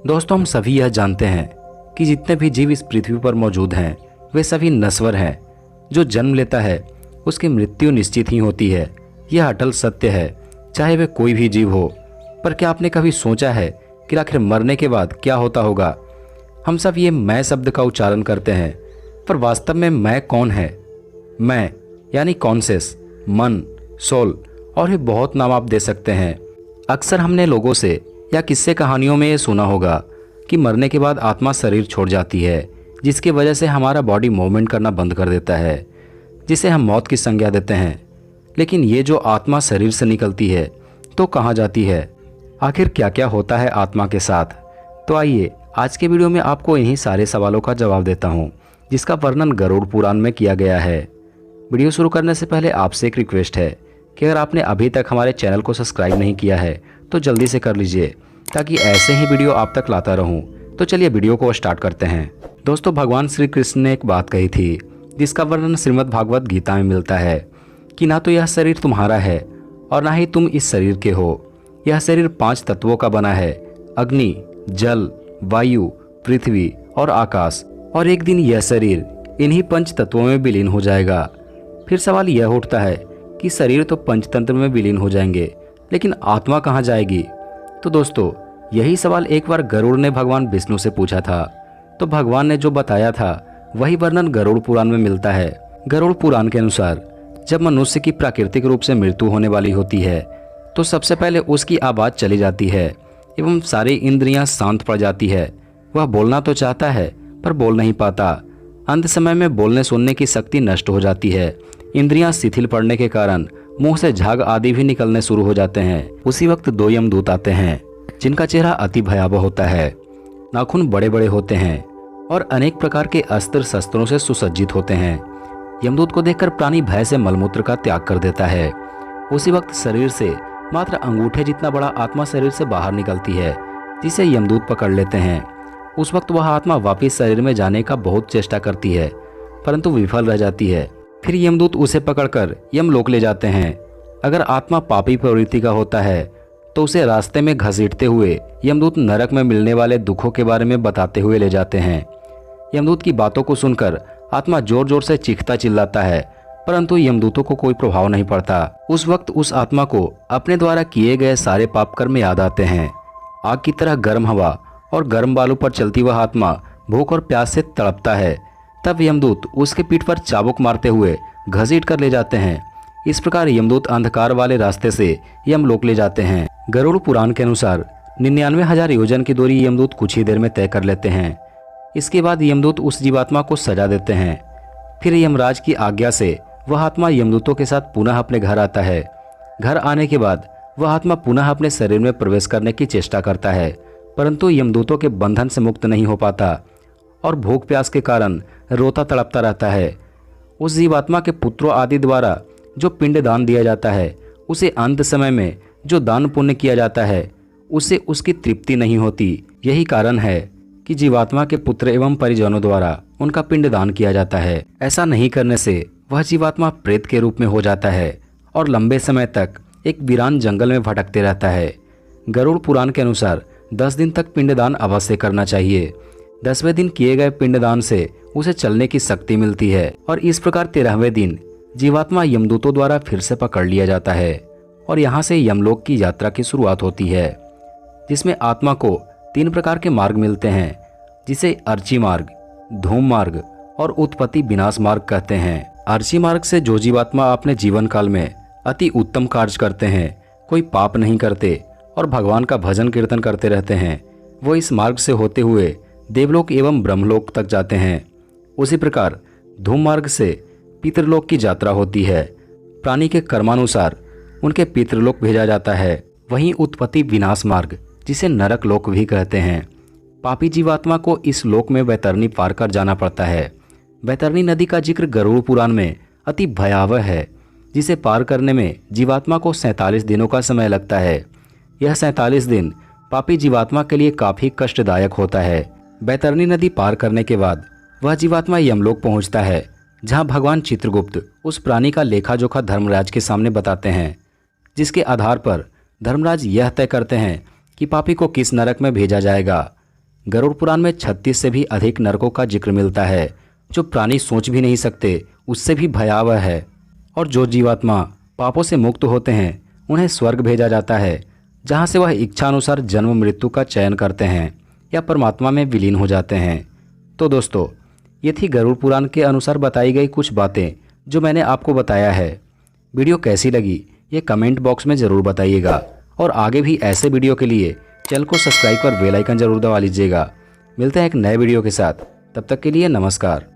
दोस्तों, हम सभी यह जानते हैं कि जितने भी जीव इस पृथ्वी पर मौजूद हैं वे सभी नश्वर हैं। जो जन्म लेता है उसकी मृत्यु निश्चित ही होती है। यह अटल सत्य है, चाहे वे कोई भी जीव हो। पर क्या आपने कभी सोचा है कि आखिर मरने के बाद क्या होता होगा? हम सब ये मैं शब्द का उच्चारण करते हैं, पर वास्तव में मैं कौन है? मैं यानी कॉन्शियस, मन, सोल और भी बहुत नाम आप दे सकते हैं। अक्सर हमने लोगों से या किस्से कहानियों में ये सुना होगा कि मरने के बाद आत्मा शरीर छोड़ जाती है, जिसकी वजह से हमारा बॉडी मूवमेंट करना बंद कर देता है, जिसे हम मौत की संज्ञा देते हैं। लेकिन ये जो आत्मा शरीर से निकलती है तो कहाँ जाती है? आखिर क्या क्या होता है आत्मा के साथ? तो आइए आज के वीडियो में आपको इन्हीं सारे सवालों का जवाब देता हूँ, जिसका वर्णन गरुड़ पुराण में किया गया है। वीडियो शुरू करने से पहले आपसे एक रिक्वेस्ट है कि अगर आपने अभी तक हमारे चैनल को सब्सक्राइब नहीं किया है तो जल्दी से कर लीजिए, ताकि ऐसे ही वीडियो आप तक लाता रहूं। तो चलिए वीडियो को स्टार्ट करते हैं। दोस्तों, भगवान श्री कृष्ण ने एक बात कही थी जिसका वर्णन श्रीमद् भागवत गीता में मिलता है कि ना तो यह शरीर तुम्हारा है और ना ही तुम इस शरीर के हो। यह शरीर 5 तत्वों का बना है: अग्नि, जल, वायु, पृथ्वी और आकाश। और एक दिन यह शरीर इन्हीं 5 तत्वों में विलीन हो जाएगा। फिर सवाल यह उठता है कि शरीर तो पंचतंत्र में विलीन हो जाएंगे, लेकिन आत्मा कहाँ जाएगी? तो दोस्तों, यही सवाल एक बार गरुड़ ने भगवान विष्णु से पूछा था। तो भगवान ने जो बताया था वही वर्णन गरुड़ पुराण में मिलता है। गरुड़ पुराण के अनुसार जब मनुष्य की प्राकृतिक रूप से मृत्यु होने वाली होती है तो सबसे पहले उसकी आवाज़ चली जाती है एवं सारी इंद्रियां शांत पड़ जाती है। वह बोलना तो चाहता है पर बोल नहीं पाता। अंत समय में बोलने सुनने की शक्ति नष्ट हो जाती है। इंद्रियां शिथिल पड़ने के कारण मुंह से झाग आदि भी निकलने शुरू हो जाते हैं। उसी वक्त 2 यमदूत आते हैं, जिनका चेहरा अति भयावह होता है। नाखून बड़े बड़े होते हैं और अनेक प्रकार के अस्त्र शस्त्रों से सुसज्जित होते हैं। यमदूत को देखकर प्राणी भय से मलमूत्र का त्याग कर देता है। उसी वक्त शरीर से मात्र अंगूठे जितना बड़ा आत्मा शरीर से बाहर निकलती है, जिसे यमदूत पकड़ लेते हैं। उस वक्त वह आत्मा वापिस शरीर में जाने का बहुत चेष्टा करती है, परंतु विफल रह जाती है। फिर यमदूत उसे पकड़कर यमलोक ले जाते हैं। अगर आत्मा पापी प्रवृत्ति का होता है तो उसे रास्ते में घसीटते हुए यमदूत नरक में मिलने वाले दुखों के बारे में बताते हुए ले जाते हैं। यमदूत की बातों को सुनकर आत्मा जोर जोर से चीखता चिल्लाता है, परंतु यमदूतों को कोई प्रभाव नहीं पड़ता। उस वक्त उस आत्मा को अपने द्वारा किए गए सारे पाप कर्म याद आते हैं। आग की तरह गर्म हवा और गर्म बालू पर चलती वह आत्मा भूख और प्यास से तड़पता है। तब यमदूत उसके पीठ पर चाबुक मारते हुए घसीट कर ले जाते हैं। इस प्रकार यमदूत अंधकार वाले रास्ते से यमलोक ले जाते हैं। गरुड़ पुराण के अनुसार 99,000 योजन की दूरी यमदूत कुछ ही देर में तय कर लेते हैं। इसके बाद यमदूत उस जीवात्मा को सजा देते हैं। फिर यमराज की आज्ञा से वह आत्मा यमदूतों के साथ पुनः अपने घर आता है। घर आने के बाद वह आत्मा पुनः अपने शरीर में प्रवेश करने की चेष्टा करता है, परंतु यमदूतों के बंधन से मुक्त नहीं हो पाता और भूख प्यास के कारण रोता तड़पता रहता है। उस जीवात्मा के पुत्रों आदि द्वारा जो पिंड दान दिया जाता है, उसे अंत समय में जो दान पुण्य किया जाता है, उससे उसकी तृप्ति नहीं होती। यही कारण है कि जीवात्मा के पुत्र एवं परिजनों द्वारा उनका पिंड दान किया जाता है। ऐसा नहीं करने से वह जीवात्मा प्रेत के रूप में हो जाता है और लंबे समय तक एक वीरान जंगल में भटकते रहता है। गरुड़ पुराण के अनुसार 10 दिन तक पिंडदान अवश्य करना चाहिए। 10वें दिन किए गए पिंडदान से उसे चलने की शक्ति मिलती है और इस प्रकार 13वें दिन जीवात्मा यमदूतों द्वारा फिर से पकड़ लिया जाता है और यहाँ से यमलोक की यात्रा की शुरुआत होती है, जिसमें आत्मा को 3 प्रकार के मार्ग मिलते हैं, जिसे अर्ची मार्ग, धूम मार्ग और उत्पत्ति विनाश मार्ग कहते हैं। अर्ची मार्ग से जो जीवात्मा अपने जीवन काल में अति उत्तम कार्य करते हैं, कोई पाप नहीं करते और भगवान का भजन कीर्तन करते रहते हैं, वो इस मार्ग से होते हुए देवलोक एवं ब्रह्मलोक तक जाते हैं। उसी प्रकार धूम मार्ग से पितृलोक की यात्रा होती है। प्राणी के कर्मानुसार उनके पितृलोक भेजा जाता है। वहीं उत्पत्ति विनाश मार्ग, जिसे नरक लोक भी कहते हैं, पापी जीवात्मा को इस लोक में वैतरणी पार कर जाना पड़ता है। वैतरणी नदी का जिक्र गरुड़ पुराण में अति भयावह है, जिसे पार करने में जीवात्मा को 47 दिनों का समय लगता है। यह 47 दिन पापी जीवात्मा के लिए काफी कष्टदायक होता है। वैतरणी नदी पार करने के बाद वह जीवात्मा यमलोक पहुंचता है, जहां भगवान चित्रगुप्त उस प्राणी का लेखा जोखा धर्मराज के सामने बताते हैं, जिसके आधार पर धर्मराज यह तय करते हैं कि पापी को किस नरक में भेजा जाएगा। गरुड़ पुराण में 36 से भी अधिक नरकों का जिक्र मिलता है, जो प्राणी सोच भी नहीं सकते उससे भी भयावह है। और जो जीवात्मा पापों से मुक्त होते हैं उन्हें स्वर्ग भेजा जाता है, जहाँ से वह इच्छानुसार जन्म मृत्यु का चयन करते हैं या परमात्मा में विलीन हो जाते हैं। तो दोस्तों, ये थी गरुड़ पुराण के अनुसार बताई गई कुछ बातें जो मैंने आपको बताया है। वीडियो कैसी लगी ये कमेंट बॉक्स में ज़रूर बताइएगा, और आगे भी ऐसे वीडियो के लिए चैनल को सब्सक्राइब कर बेल आइकन जरूर दबा लीजिएगा। मिलते हैं एक नए वीडियो के साथ, तब तक के लिए नमस्कार।